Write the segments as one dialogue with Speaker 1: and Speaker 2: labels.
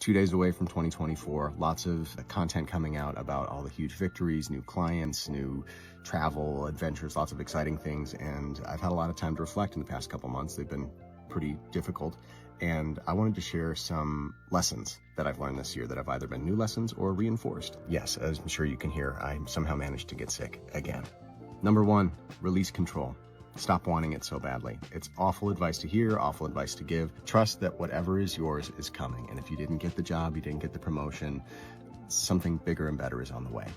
Speaker 1: 2 days away from 2024, lots of content coming out about all the huge victories, new clients, new travel, adventures, lots of exciting things. And I've had a lot of time to reflect in the past couple months. They've been pretty difficult. And I wanted to share some lessons that I've learned this year that have either been new lessons or reinforced. Yes, as I'm sure you can hear, I somehow managed to get sick again. Number one, release control. Stop wanting it so badly. It's awful advice to hear, awful advice to give. Trust that whatever is yours is coming. And if you didn't get the job, you didn't get the promotion, something bigger and better is on the way.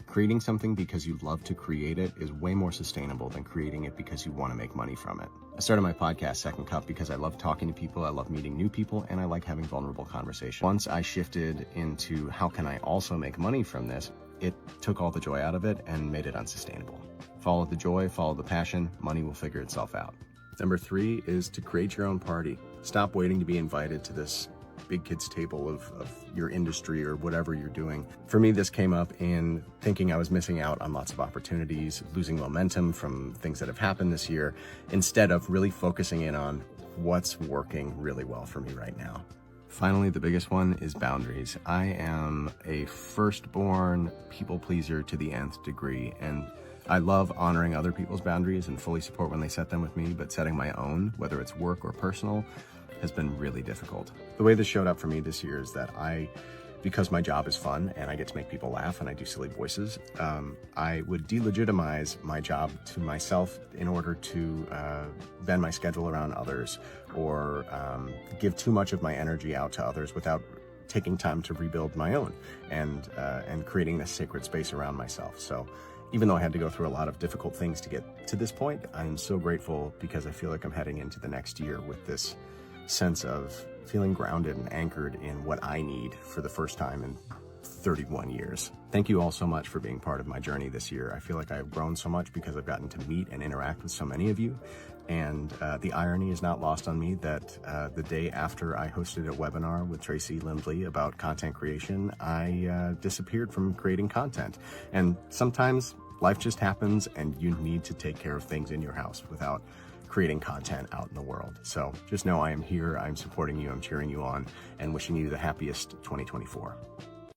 Speaker 1: Creating something because you love to create it is way more sustainable than creating it because you want to make money from it. I started my podcast, Second Cup, because I love talking to people, I love meeting new people, and I like having vulnerable conversations. Once I shifted into how can I also make money from this, it took all the joy out of it and made it unsustainable. Follow the joy, follow the passion, money will figure itself out. Number three is to create your own party. Stop waiting to be invited to this big kids table of your industry or whatever you're doing. For me, this came up in thinking I was missing out on lots of opportunities, losing momentum from things that have happened this year, instead of really focusing in on what's working really well for me right now. Finally, the biggest one is boundaries. I am a firstborn people pleaser to the nth degree, and I love honoring other people's boundaries and fully support when they set them with me, but setting my own, whether it's work or personal, has been really difficult. The way this showed up for me this year is that because my job is fun and I get to make people laugh and I do silly voices, I would delegitimize my job to myself in order to bend my schedule around others or give too much of my energy out to others without taking time to rebuild my own and creating this sacred space around myself. So even though I had to go through a lot of difficult things to get to this point, I'm so grateful because I feel like I'm heading into the next year with this sense of feeling grounded and anchored in what I need for the first time in 31 years. Thank you all so much for being part of my journey this year. I feel like I've grown so much because I've gotten to meet and interact with so many of you. And the irony is not lost on me that the day after I hosted a webinar with Tracy Lindley about content creation, I disappeared from creating content. And sometimes life just happens and you need to take care of things in your house without creating content out in the world. So just know I am here, I'm supporting you, I'm cheering you on, and wishing you the happiest 2024.